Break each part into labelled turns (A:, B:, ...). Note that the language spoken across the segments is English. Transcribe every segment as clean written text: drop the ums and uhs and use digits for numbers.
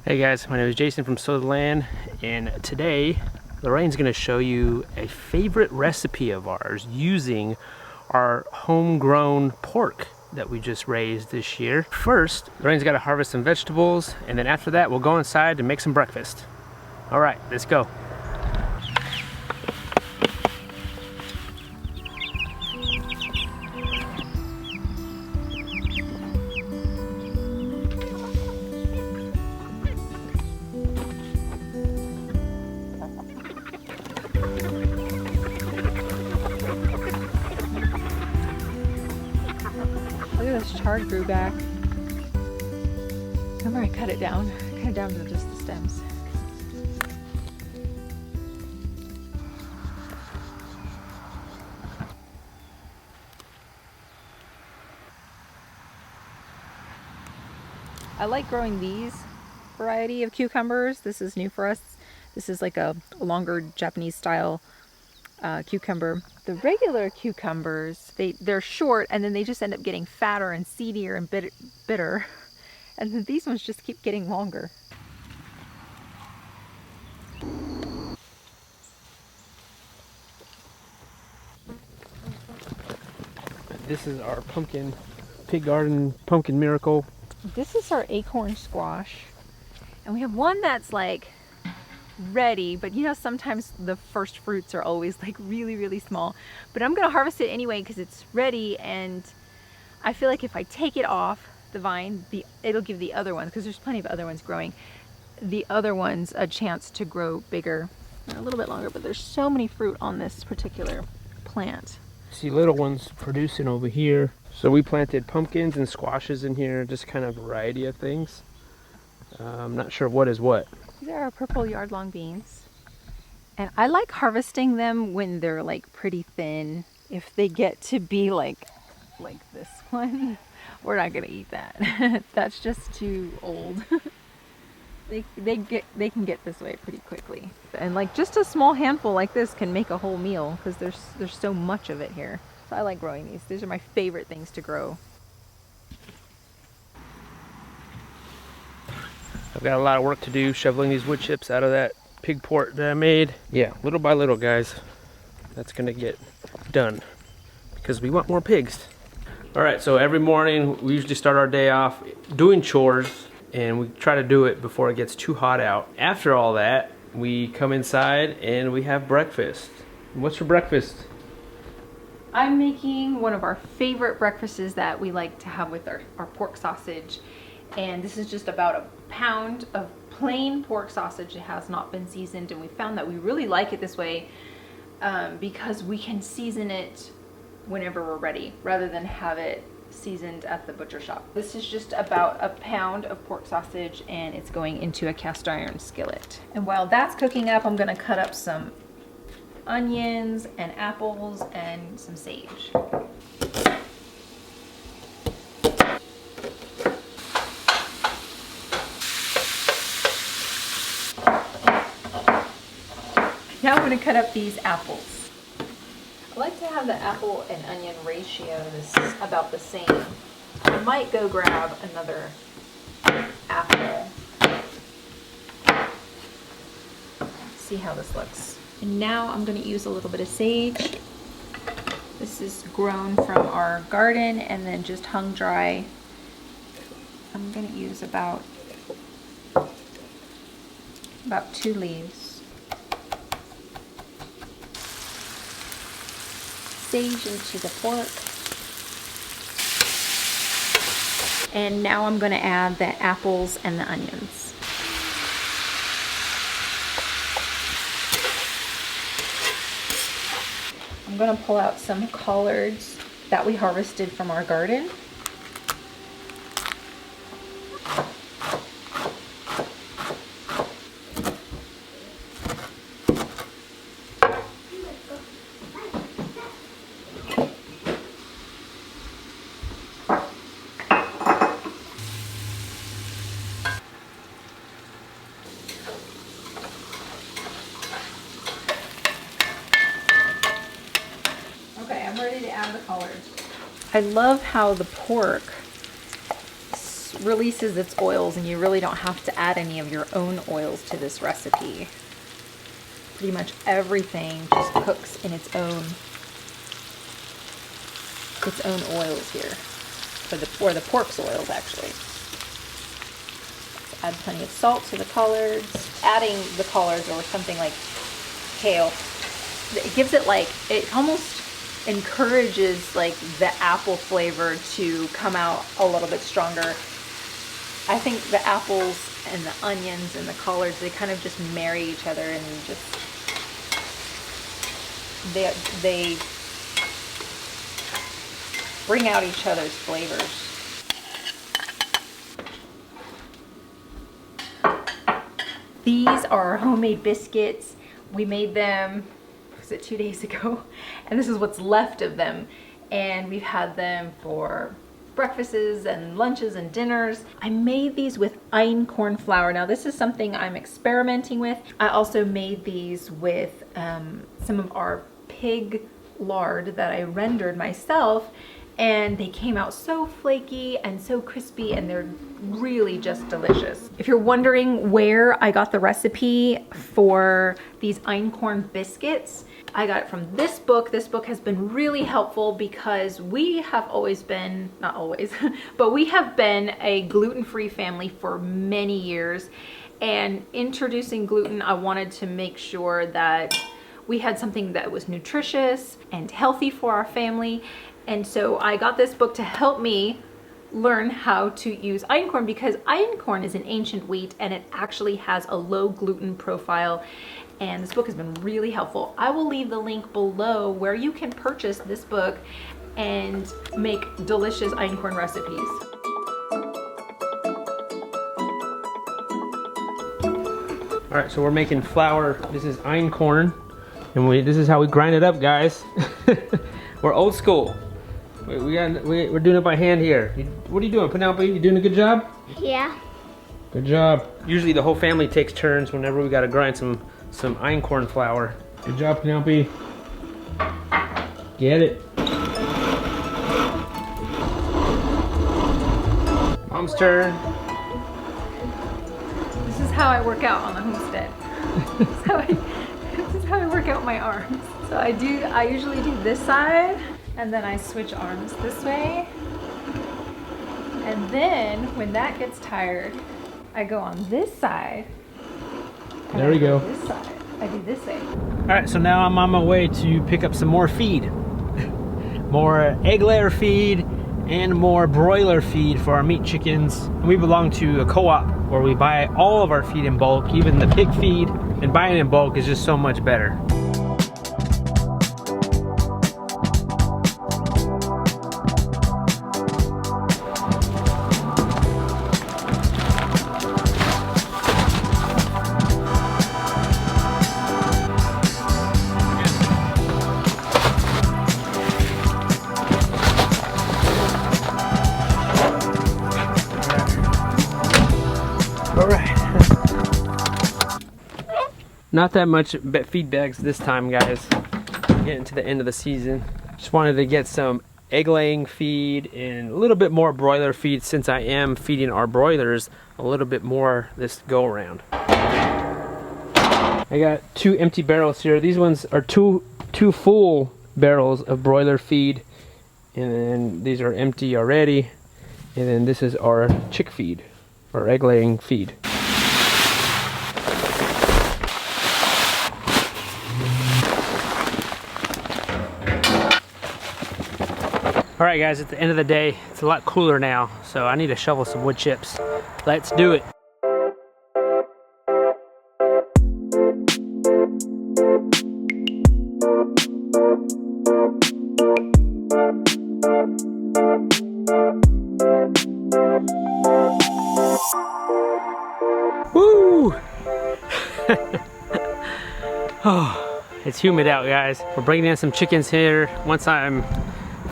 A: Hey guys, my name is Jason from Sowtheland, and today Lorraine's going to show you a favorite recipe of ours using our homegrown pork that we just raised this year. First, Lorraine's got to harvest some vegetables, and then after that we'll go inside and make some breakfast. All right, let's go.
B: This chard grew back. Remember, I cut it down to just the stems. I like growing these variety of cucumbers. This is new for us. This is like a longer Japanese style cucumber. The regular cucumbers, they're short, and then they just end up getting fatter and seedier and bitter. And then these ones just keep getting longer.
A: This is our pig garden pumpkin miracle.
B: This is our acorn squash. And we have one that's like ready, but you know, sometimes the first fruits are always like really small. But I'm gonna harvest it anyway because it's ready, and I feel like if I take it off the vine, it'll give the other ones, because there's plenty of other ones growing, the other ones a chance to grow bigger, a little bit longer. But there's so many fruit on this particular plant.
A: See little ones producing over here. So we planted pumpkins and squashes in here, just kind of a variety of things. I'm not sure what is what.
B: These are our purple yard-long beans. And I like harvesting them when they're like pretty thin. If they get to be like this one, we're not gonna eat that. That's just too old. They can get this way pretty quickly. And like just a small handful like this can make a whole meal, because there's so much of it here. So I like growing these. These are my favorite things to grow.
A: I've got a lot of work to do shoveling these wood chips out of that pig port that I made. Yeah, little by little, guys. That's gonna get done because we want more pigs. All right, so every morning we usually start our day off doing chores, and we try to do it before it gets too hot out. After all that, we come inside and we have breakfast. What's for breakfast?
B: I'm making one of our favorite breakfasts that we like to have with our pork sausage. And this is just about a pound of plain pork sausage. It has not been seasoned, and we found that we really like it this way because we can season it whenever we're ready rather than have it seasoned at the butcher shop. This is just about a pound of pork sausage, and it's going into a cast iron skillet. And while that's cooking up, I'm gonna cut up some onions and apples and some sage. Now I'm going to cut up these apples. I like to have the apple and onion ratio about the same. I might go grab another apple. See how this looks. And now I'm going to use a little bit of sage. This is grown from our garden and then just hung dry. I'm going to use about 2 leaves. Sage into the pork. And now I'm going to add the apples and the onions. I'm going to pull out some collards that we harvested from our garden. I'm ready to add the collards. I love how the pork releases its oils, and you really don't have to add any of your own oils to this recipe. Pretty much everything just cooks in its own oils here, or the pork's oils actually. Let's add plenty of salt to the collards. Adding the collards or something like kale, it gives it like, it almost encourages like the apple flavor to come out a little bit stronger. I think the apples and the onions and the collards, they kind of just marry each other and just they bring out each other's flavors. These are our homemade biscuits. We made them, was it 2 days ago? And this is what's left of them. And we've had them for breakfasts and lunches and dinners. I made these with EINKORN flour. Now this is something I'm experimenting with. I also made these with some of our pig lard that I rendered myself, and they came out so flaky and so crispy, and they're really just delicious. If you're wondering where I got the recipe for these EINKORN biscuits, I got it from this book. This book has been really helpful because we have always been, not always, but we have been a gluten-free family for many years. And introducing gluten, I wanted to make sure that we had something that was nutritious and healthy for our family. And so I got this book to help me learn how to use EINKORN, because EINKORN is an ancient wheat and it actually has a low gluten profile. And this book has been really helpful. I will leave the link below where you can purchase this book and make delicious EINKORN recipes.
A: All right, so we're making flour. This is EINKORN, and this is how we grind it up, guys. We're old school. We're doing it by hand here. What are you doing, Penelope? You doing a good job?
C: Yeah.
A: Good job. Usually the whole family takes turns whenever we got to grind some EINKORN flour. Good job, Penelope. Get it. Mom's turn.
B: This is how I work out on the homestead. This is how I work out my arms. So I usually do this side, and then I switch arms this way. And then when that gets tired, I go on this side.
A: There we go.
B: This side. I do this way.
A: All right, so now I'm on my way to pick up some more feed. More egg layer feed and more broiler feed for our meat chickens. We belong to a co-op where we buy all of our feed in bulk, even the pig feed, and buying it in bulk is just so much better. Not that much feed bags this time, guys. Getting to the end of the season. Just wanted to get some egg laying feed and a little bit more broiler feed, since I am feeding our broilers a little bit more this go around. I got 2 empty barrels here. These ones are two full barrels of broiler feed, and then these are empty already. And then this is our chick feed, or egg laying feed. Alright guys, at the end of the day, it's a lot cooler now, so I need to shovel some wood chips. Let's do it. Woo! Oh, it's humid out, guys. We're bringing in some chickens here. Once I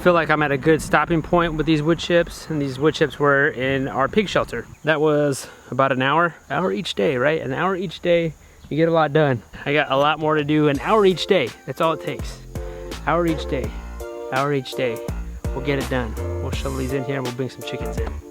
A: feel like I'm at a good stopping point with these wood chips, and these wood chips were in our pig shelter. That was about an hour each day, right? An hour each day, you get a lot done. I got a lot more to do. An hour each day, that's all it takes. Hour each day, we'll get it done. We'll shovel these in here and we'll bring some chickens in.